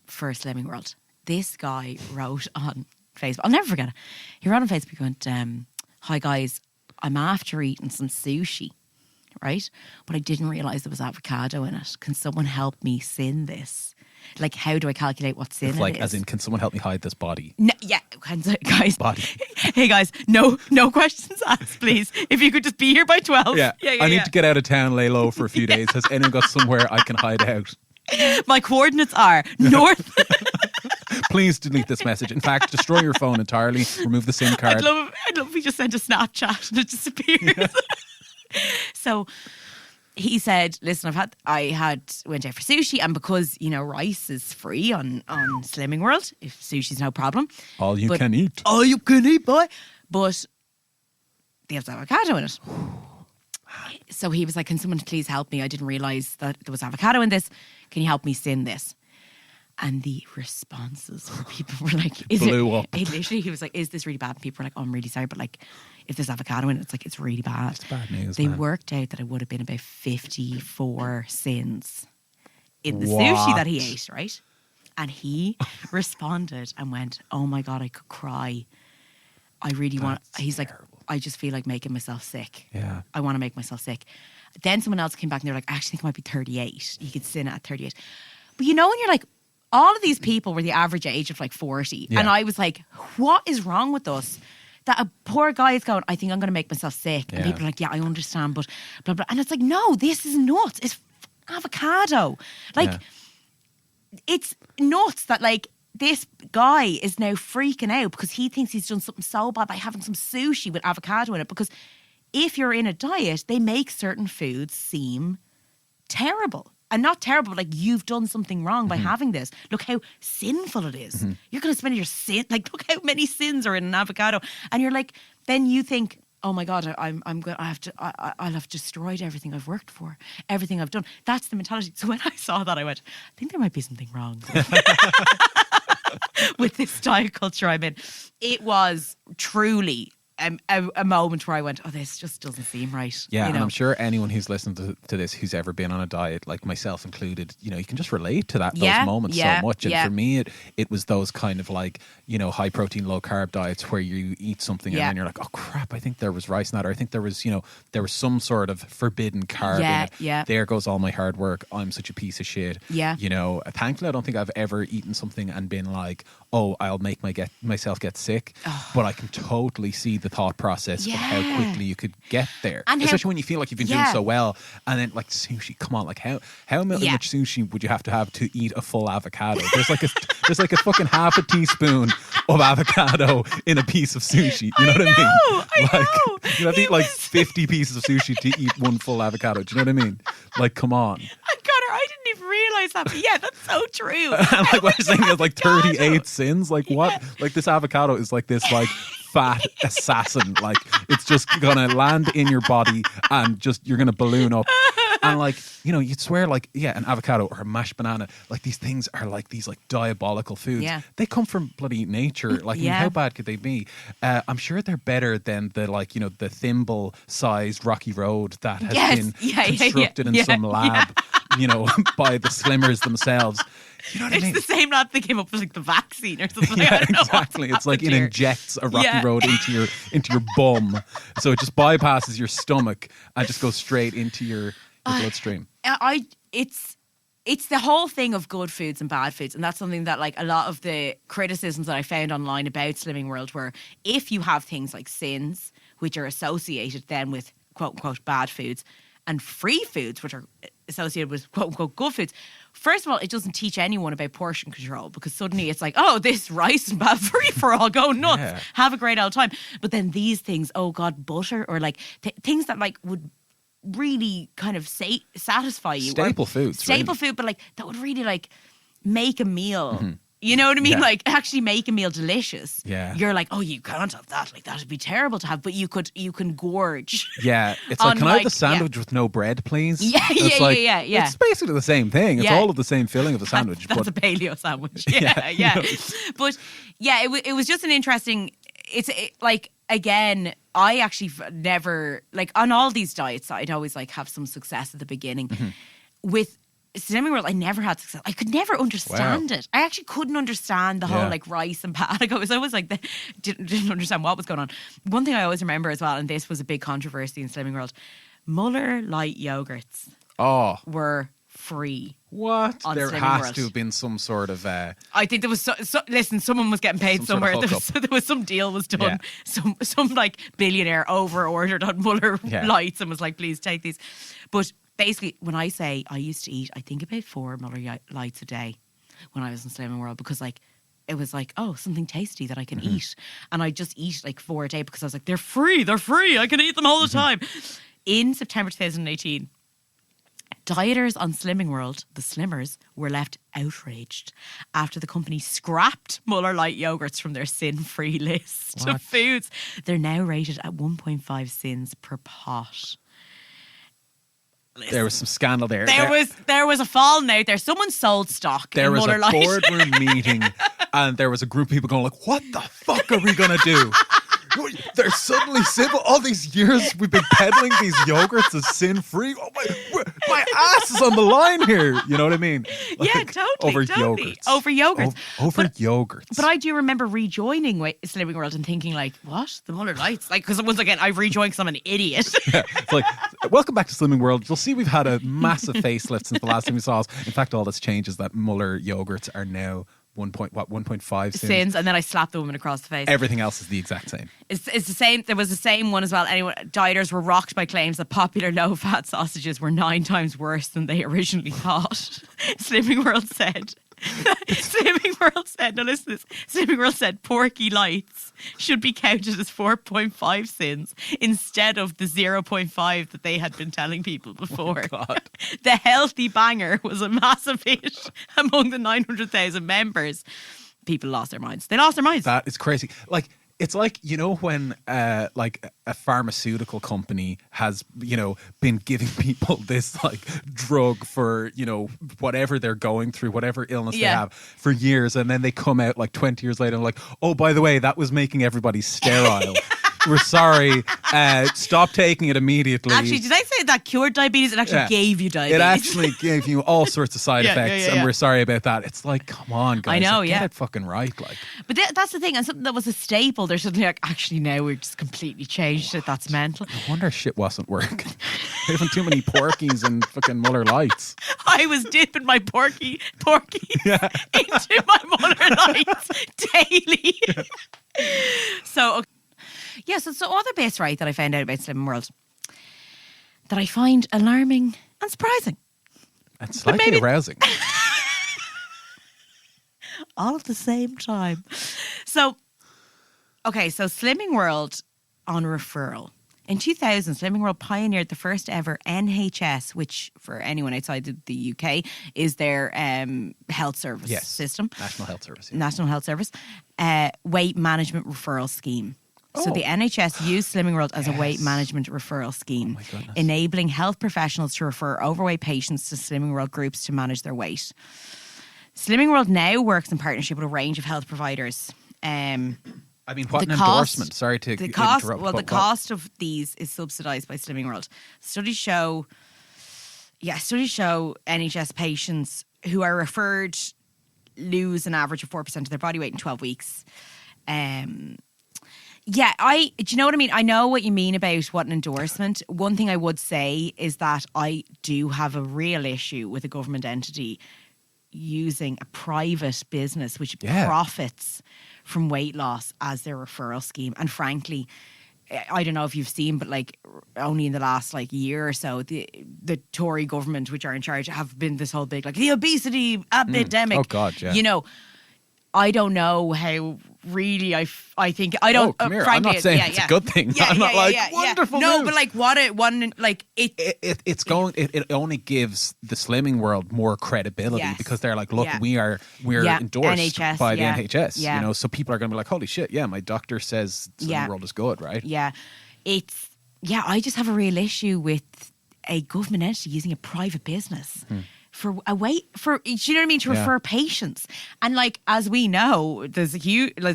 for Slimming World, this guy wrote on Facebook, I'll never forget it. He wrote on Facebook, went, hi guys, I'm after eating some sushi, right? But I didn't realise there was avocado in it. Can someone help me sin this? Like, how do I calculate what sin it is? As in, can someone help me hide this body? No, yeah, guys. Body. Hey guys, no questions asked, please. If you could just be here by 12. Yeah, I need to get out of town, lay low for a few days. Has anyone got somewhere I can hide out? My coordinates are north. Please delete this message. In fact, destroy your phone entirely. Remove the SIM card. I'd love if he just sent a Snapchat and it disappears. Yeah. So he said, listen, I went out for sushi, and because, you know, rice is free on Slimming World, if sushi's no problem. All you can eat, boy. But there's avocado in it. So he was like, can someone please help me? I didn't realise that there was avocado in this. Can you help me sin this? And the responses from people were like, blew up. He was like, is this really bad? And people were like, oh, I'm really sorry, but like, if there's avocado in it, it's like, it's really bad. It's bad news. They worked out that it would have been about 54 sins in the sushi that he ate, right? And he responded and went, oh my God, I could cry. I really want, he's like, I just feel like making myself sick. Yeah. I want to make myself sick. Then someone else came back and they were like, I actually think it might be 38. You could sin at 38. But you know, when you're like, all of these people were the average age of like 40. Yeah. And I was like, what is wrong with us? That a poor guy is going, I think I'm going to make myself sick. Yeah. And people are like, yeah, I understand, but blah, blah. And it's like, no, this is nuts. It's avocado. Like, it's nuts that like, this guy is now freaking out because he thinks he's done something so bad by having some sushi with avocado in it. Because if you're in a diet, they make certain foods seem terrible. And not terrible, like you've done something wrong by having this. Look how sinful it is. You're going to spend your sin, like look how many sins are in an avocado. And you're like, then you think, oh my God, I'll have destroyed everything I've worked for, everything I've done. That's the mentality. So when I saw that, I went, I think there might be something wrong with this diet culture I'm in. It was truly a moment where I went, oh, this just doesn't seem right. Yeah, you know? And I'm sure anyone who's listened to this, who's ever been on a diet, like myself included, you know, you can just relate to those moments so much. And for me, it was those kind of like, you know, high protein, low carb diets where you eat something and then you're like, oh crap, I think there was rice in that, or I think there was, you know, there was some sort of forbidden carb in it. Yeah. There goes all my hard work. I'm such a piece of shit. Yeah. You know, thankfully, I don't think I've ever eaten something and been like, oh, I'll make myself get sick. Oh. But I can totally see the thought process of how quickly you could get there. And especially when you feel like you've been doing so well. And then like sushi, come on, like how much sushi would you have to eat a full avocado? There's like a fucking half a teaspoon of avocado in a piece of sushi. You know what I mean? I know. You have to eat like 50 pieces of sushi to eat one full avocado. Do you know what I mean? Like, come on. Connor, I didn't even realise that. But yeah, that's so true. And like what you're saying is like 38 sins. Like what? Like this avocado is like this like fat assassin. Like it's just gonna land in your body and just you're gonna balloon up. And like, you know, you'd swear like, yeah, an avocado or a mashed banana, like these things are like these like diabolical foods. Yeah. They come from bloody nature. Like, I mean, how bad could they be? I'm sure they're better than the like, you know, the thimble-sized rocky road that has been constructed in some lab, you know, by the slimmers themselves. You know what I mean? It's the same lab that came up with like the vaccine or something. Yeah, exactly. It's like it injects a rocky road into your bum, so it just bypasses your stomach and just goes straight into your bloodstream. It's the whole thing of good foods and bad foods, and that's something that like a lot of the criticisms that I found online about Slimming World were, if you have things like sins, which are associated then with quote unquote bad foods, and free foods, which are associated with quote unquote good foods. First of all, it doesn't teach anyone about portion control, because suddenly it's like, oh, this rice and bad free for all, go nuts, have a great old time. But then these things, oh God, butter, or like things that like would really kind of satisfy you. Staple foods. Staple food, but like that would really like make a meal. You know what I mean? Yeah. Like actually make a meal delicious. Yeah. You're like, oh, you can't have that. Like that would be terrible to have, but you can gorge. Yeah. It's like, can I have the sandwich with no bread, please? Yeah, yeah. It's basically the same thing. It's all of the same filling of the sandwich. That's a paleo sandwich. Yeah. But yeah, it was just an interesting, like, again, I actually never, like on all these diets, I'd always like have some success at the beginning. With Slimming World, I never had success. I could never understand it. I actually couldn't understand the whole like rice and pad. Like I was always like, didn't understand what was going on. One thing I always remember as well, and this was a big controversy in Slimming World, Muller light yogurts were free. What? There Slimming has World. to have been some sort of... I think there was... listen, someone was getting paid some somewhere. sort of There was some deal was done. Some like billionaire over-ordered on Muller lights and was like, please take these. But basically, when I say I used to eat, I think about 4 Muller lights a day when I was in Slimming World, because like it was like, oh, something tasty that I can eat. And I just eat like 4 a day because I was like, they're free. I can eat them all the time. In September 2018, dieters on Slimming World, the Slimmers, were left outraged after the company scrapped Muller Light yogurts from their sin-free list of foods. They're now rated at 1.5 sins per pot. Listen, there was some scandal there. There was a falling out there. Someone sold stock. There was Muller a Light. boardroom meeting, and there was a group of people going like, "What the fuck are we gonna do?" They're suddenly simple. All these years we've been peddling these yogurts as sin-free. Oh my ass is on the line here. You know what I mean? Like, yeah, totally. Over yogurts. Over yogurts. But I do remember rejoining Slimming World and thinking like, what? The Muller Lights? Like, because once again, I've rejoined because I'm an idiot. It's like, welcome back to Slimming World. You'll see we've had a massive facelift since the last time we saw us. In fact, all that's changed is that Muller yogurts are now 1.5 sins, and then I slapped the woman across the face. Everything else is the exact same. It's the same. There was the same one as well. Anyway, dieters were rocked by claims that popular low-fat sausages were 9 times worse than they originally thought. Slimming World said. Now listen to this. Slimming World said Porky Lights should be counted as 4.5 sins instead of the 0.5 that they had been telling people before. Oh God. The Healthy Banger was a massive hit among the 900,000 members. People lost their minds. They lost their minds. That is crazy. Like, it's like, you know, when like a pharmaceutical company has, you know, been giving people this like drug for, you know, whatever they're going through, whatever illness they have for years. And then they come out like 20 years later and like, oh, by the way, that was making everybody sterile. We're sorry. Stop taking it immediately. Actually, did I say that cured diabetes? It actually gave you diabetes. It actually gave you all sorts of side effects, and we're sorry about that. It's like, come on, guys. I know, get it fucking right. Like, but that's the thing. And something that was a staple, they're suddenly like, actually, now we've just completely changed it. That's mental. No wonder shit wasn't working. Having too many porkies and fucking Muller Lights. I was dipping my porkies into my Muller Lights daily. So, okay. Yeah, so other bits, right, that I found out about Slimming World that I find alarming and surprising. And slightly arousing. All at the same time. So Slimming World on referral. In 2000, Slimming World pioneered the first ever NHS, which for anyone outside the UK is their health service system. National Health Service. Yeah. National Health Service. Weight management referral scheme. So the NHS used Slimming World as a weight management referral scheme, enabling health professionals to refer overweight patients to Slimming World groups to manage their weight. Slimming World now works in partnership with a range of health providers. I mean, what an endorsement. Sorry to interrupt. Well, the cost of these is subsidised by Slimming World. Studies show NHS patients who are referred lose an average of 4% of their body weight in 12 weeks. Do you know what I mean? I know what you mean about what an endorsement. One thing I would say is that I do have a real issue with a government entity using a private business which profits from weight loss as their referral scheme. And frankly, I don't know if you've seen, but like only in the last like year or so, the Tory government, which are in charge, have been this whole big like the obesity epidemic. Oh God, yeah. You know, I don't know how really I think I don't. Come here. Frankly, I'm not saying it's a good thing. I'm not wonderful. No, news. but like it only gives the Slimming World more credibility because they're like, look, we're endorsed NHS, by the NHS. You know, so people are going to be like, holy shit, my doctor says Slimming World is good, right? Yeah, I just have a real issue with a government entity using a private business. Do you know what I mean? To refer patients. And like, as we know, there's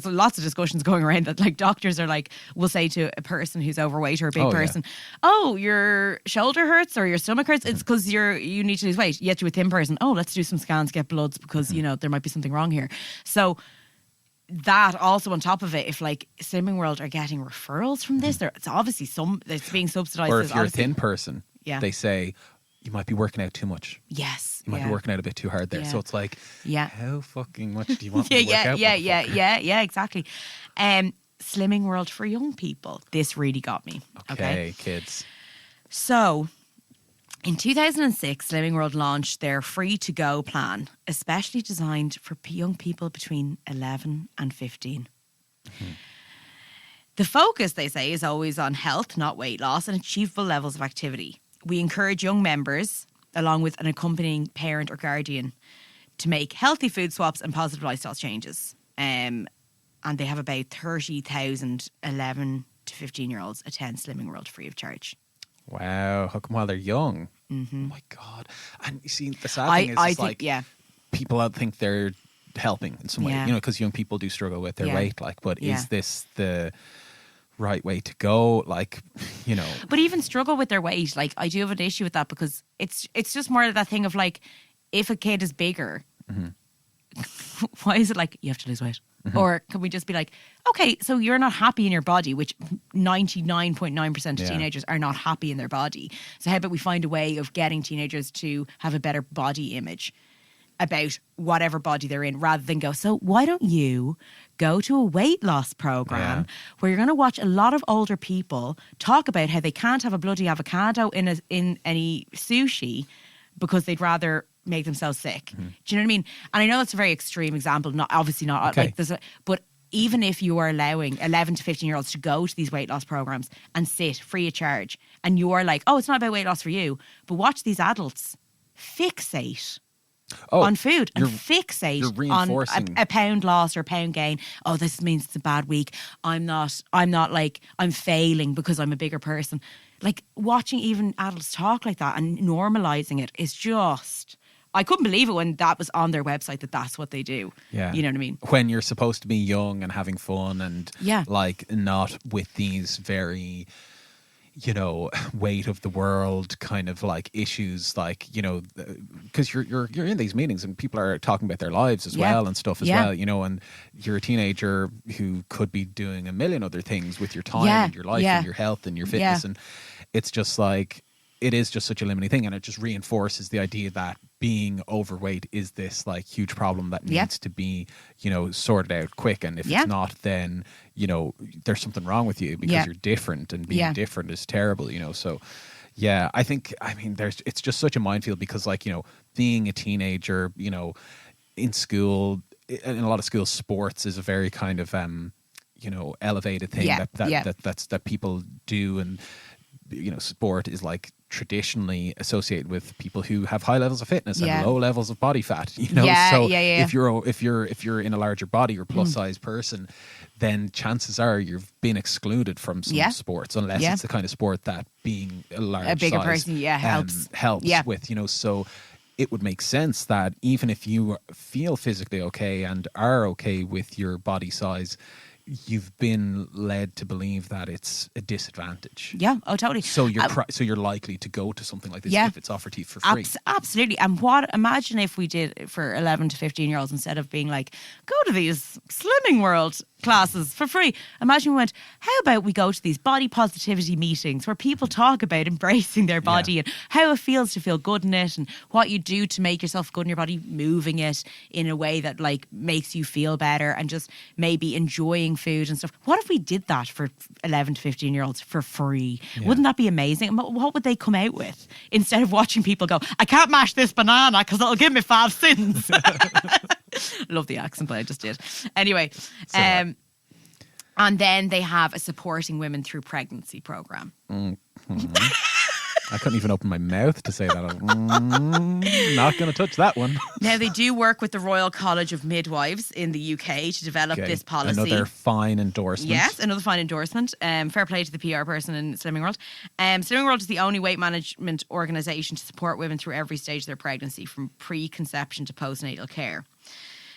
lots of discussions going around that like doctors are like, will say to a person who's overweight or a big person, oh, your shoulder hurts or your stomach hurts. It's because you need to lose weight. Yet to a thin person, oh, let's do some scans, get bloods because, you know, there might be something wrong here. So that also on top of it, if like Slimming World are getting referrals from this, it's obviously it's being subsidized. Or if you're a thin person, they say, you might be working out too much. Yes. You might be working out a bit too hard there. So it's like, how fucking much do you want me to work out? Yeah, exactly. Slimming World for young people. This really got me. Okay, kids. So, in 2006, Slimming World launched their free-to-go plan, especially designed for young people between 11 and 15. The focus, they say, is always on health, not weight loss, and achievable levels of activity. We encourage young members, along with an accompanying parent or guardian, to make healthy food swaps and positive lifestyle changes. And they have about 30,000 11 to 15-year-olds attend Slimming World free of charge. Wow. How come while they're young? Oh my God. And you see, the sad thing is people out think they're helping in some way, you know, because young people do struggle with their weight, but is this the right way to go? Like, you know. But even struggle with their weight, like I do have an issue with that because it's just more of that thing of like, if a kid is bigger, why is it like you have to lose weight? Or can we just be like, okay, so you're not happy in your body, which 99.9% of teenagers are not happy in their body. So how about we find a way of getting teenagers to have a better body image about whatever body they're in, rather than go, so why don't you go to a weight loss program where you're going to watch a lot of older people talk about how they can't have a bloody avocado in any sushi because they'd rather make themselves sick. Do you know what I mean? And I know that's a very extreme example, but even if you are allowing 11 to 15-year-olds to go to these weight loss programs and sit free of charge, and you're like, oh, it's not about weight loss for you, but watch these adults fixate on food and fixate on a pound loss or a pound gain. Oh, this means it's a bad week. I'm not like, I'm failing because I'm a bigger person. Like, watching even adults talk like that and normalizing it is just, I couldn't believe it when that was on their website that that's what they do. Yeah. You know what I mean? When you're supposed to be young and having fun and like not with these very, you know, weight of the world kind of like issues, like, you know, because you're in these meetings and people are talking about their lives as well and stuff as well, you know, and you're a teenager who could be doing a million other things with your time and your life and your health and your fitness, and it's just like, it is just such a limiting thing, and it just reinforces the idea that being overweight is this like huge problem that needs to be, you know, sorted out quick. And if it's not, then, you know, there's something wrong with you because you're different, and being different is terrible, you know. So I mean, it's just such a minefield because, like, you know, being a teenager, you know, in school, in a lot of schools, sports is a very kind of you know, elevated thing that people do, and sport is like traditionally associated with people who have high levels of fitness Yeah. and low levels of body fat. Yeah, so yeah. if you're in a larger body or plus size person, then chances are you've been excluded from some sports, unless it's the kind of sport that being a bigger size, person, helps. Helps with, so it would make sense that even if you feel physically okay and are okay with your body size, you've been led to believe that it's a disadvantage. Yeah, oh, totally. So you're likely to go to something like this if it's offered to you for free. Absolutely. And imagine if we did it for 11 to 15-year-olds instead of being like, go to these Slimming World classes for free. Imagine we went, how about we go to these body positivity meetings where people talk about embracing their body and how it feels to feel good in it and what you do to make yourself good in your body, moving it in a way that like makes you feel better and just maybe enjoying food and stuff. What if we did that for 11 to 15-year-olds for free? Wouldn't that be amazing? What would they come out with instead of watching people go, I can't mash this banana because it'll give me 5 sins. Love the accent, but I just did. Anyway, and then they have a supporting women through pregnancy program. I couldn't even open my mouth to say that. Not going to touch that one. Now, they do work with the Royal College of Midwives in the UK to develop this policy. Another fine endorsement. Yes, another fine endorsement. Fair play to the PR person in Slimming World. Slimming World is the only weight management organisation to support women through every stage of their pregnancy, from pre-conception to postnatal care.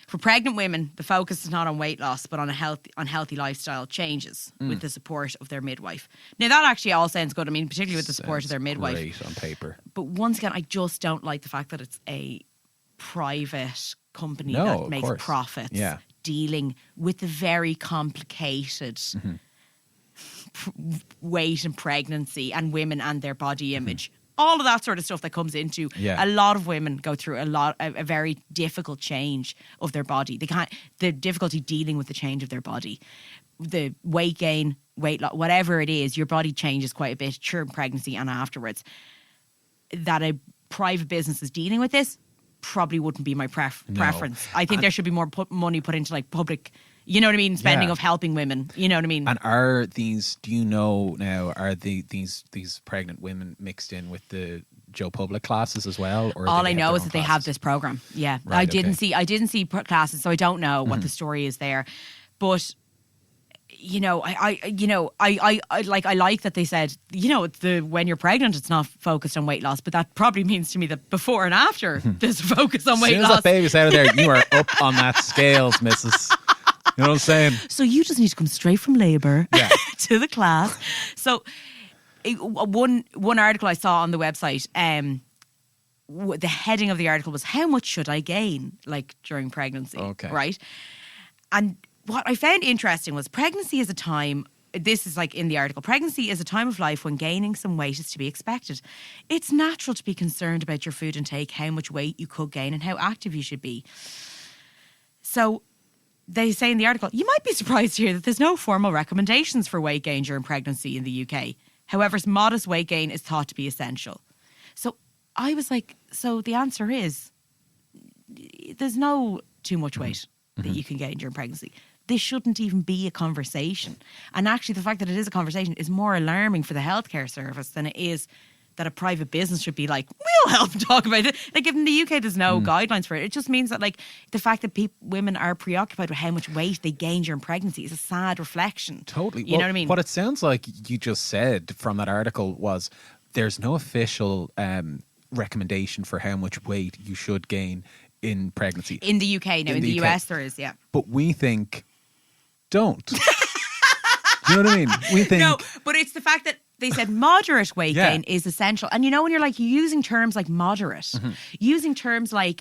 For pregnant women, the focus is not on weight loss, but on healthy lifestyle changes with the support of their midwife. Now, that actually all sounds good. I mean, particularly with the support of their midwife. Great on paper. But once again, I just don't like the fact that it's a private company No, that of makes course. profits Yeah. dealing with the very complicated weight and pregnancy and women and their body image. All of that sort of stuff that comes into a lot of women go through a very difficult change of their body. The difficulty dealing with the change of their body, the weight gain, weight loss, whatever it is, your body changes quite a bit during pregnancy and afterwards. That a private business is dealing with this probably wouldn't be my preference. I think there should be more money put into like public, you know what I mean, spending of helping women, you know what I mean. And are these, do you know now, are these pregnant women mixed in with the Joe Public classes as well? Or all I know is that they have this program. Yeah, right, I didn't see classes, so I don't know what the story is there. But I like that they said, it's when you're pregnant, it's not focused on weight loss, but that probably means to me that before and after there's a focus on weight loss. As soon as that baby's out of there, you are up on that scales, missus. You know what I'm saying? So you just need to come straight from labour to the class. So one article I saw on the website, the heading of the article was, how much should I gain during pregnancy? Okay. Right? And what I found interesting was pregnancy is a time, this is in the article, pregnancy is a time of life when gaining some weight is to be expected. It's natural to be concerned about your food intake, how much weight you could gain and how active you should be. So they say in the article, you might be surprised to hear that there's no formal recommendations for weight gain during pregnancy in the UK. However, modest weight gain is thought to be essential. So I was like, so the answer is there's no too much weight that you can gain during pregnancy. This shouldn't even be a conversation. And actually, the fact that it is a conversation is more alarming for the healthcare service than it is that a private business should be like, we'll help talk about it. In the UK, there's no guidelines for it. It just means that the fact that women are preoccupied with how much weight they gain during pregnancy is a sad reflection. Totally. You know what I mean? What it sounds like you just said from that article was there's no official recommendation for how much weight you should gain in pregnancy. In the UK, no. In the US, there is, yeah. But we think, don't. Do you know what I mean? We think... No, but it's the fact that they said moderate weight gain is essential. And when you're using terms like moderate, using terms like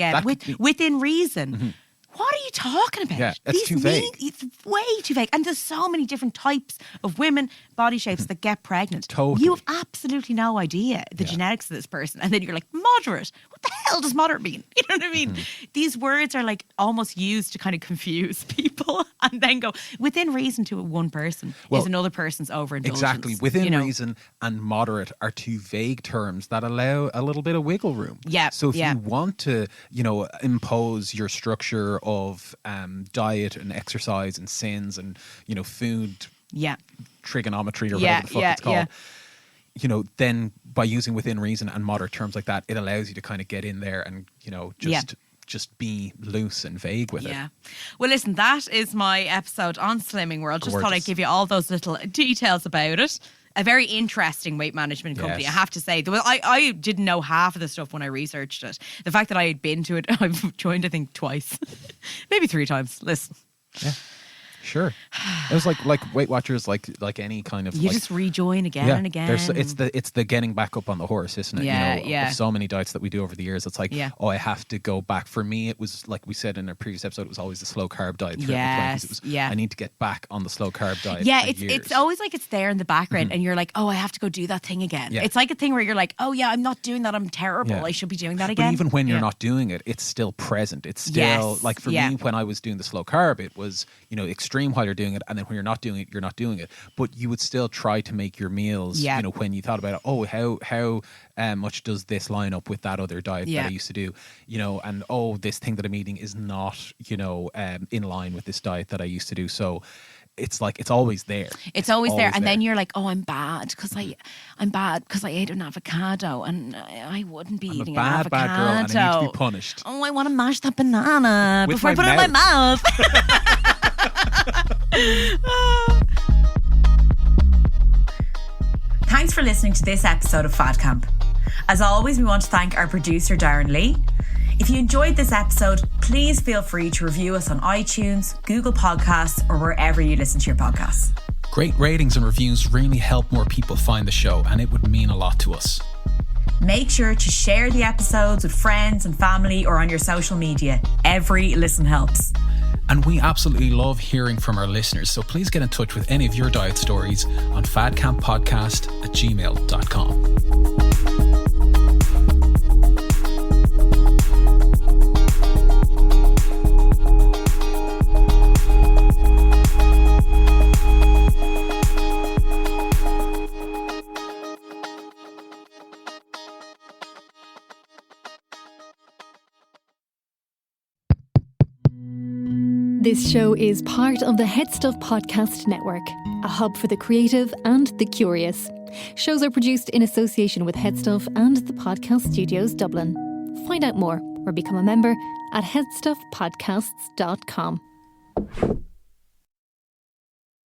within reason, what are you talking about? Yeah, it's too vague. It's way too vague. And there's so many different types of women, body shapes that get pregnant. Totally. You have absolutely no idea the genetics of this person. And then you're like, moderate? What the hell does moderate mean? You know what I mean? These words are almost used to kind of confuse people and then go, within reason to one person is another person's overindulgence. Exactly. Within reason and moderate are two vague terms that allow a little bit of wiggle room. Yeah. So if you want to, impose your structure of diet and exercise and sins and, food trigonometry or whatever the fuck it's called, you know, then by using within reason and moderate terms like that, it allows you to kind of get in there and, you know, just be loose and vague with it. Yeah. Well, listen, that is my episode on Slimming World. Just thought I'd Gorgeous. give you all those little details about it. A very interesting weight management company, Yes. I have to say. I didn't know half of the stuff when I researched it. The fact that I had been to it, I've joined, I think, twice. Maybe 3 times. Listen. Yeah. Sure. It was like Weight Watchers, like any kind of. You like, just rejoin again and again. It's the getting back up on the horse, isn't it? Yeah, you know, yeah. Of so many diets that we do over the years. It's like, Yeah. oh, I have to go back. For me, it was like we said in a previous episode, it was always the slow carb diet. throughout Yes, the 20s. It was, yeah. I need to get back on the slow carb diet. Yeah, for it's years. always like it's there in the background, and you're like, oh, I have to go do that thing again. Yeah. It's like a thing where you're like, oh yeah, I'm not doing that. I'm terrible. Yeah. I should be doing that again. But even when you're Yeah. not doing it, it's still present. It's still Yes, like for yeah. me when I was doing the slow carb, it was, you know, extreme while you're doing it, and then when you're not doing it, you're not doing it. But you would still try to make your meals. Yeah. You know, when you thought about it, oh, how much does this line up with that other diet Yeah. that I used to do? You know, and oh, this thing that I'm eating is not, you know, in line with this diet that I used to do. So it's like it's always there. It's always there, and then you're like, "Oh, I'm bad because I ate an avocado, and I wouldn't be I'm eating a an bad, avocado. bad girl, and I need to be punished. Oh, I want to mash that banana With before I my put it in my mouth." Thanks for listening to this episode of Fad Camp. As always, we want to thank our producer, Darren Lee. If you enjoyed this episode, please feel free to review us on iTunes, Google Podcasts, or wherever you listen to your podcasts. Great ratings and reviews really help more people find the show, and it would mean a lot to us. Make sure to share the episodes with friends and family or on your social media. Every listen helps. And we absolutely love hearing from our listeners, so please get in touch with any of your diet stories on fadcamppodcast@gmail.com. This show is part of the Head Stuff Podcast Network, a hub for the creative and the curious. Shows are produced in association with Head Stuff and the Podcast Studios Dublin. Find out more or become a member at headstuffpodcasts.com.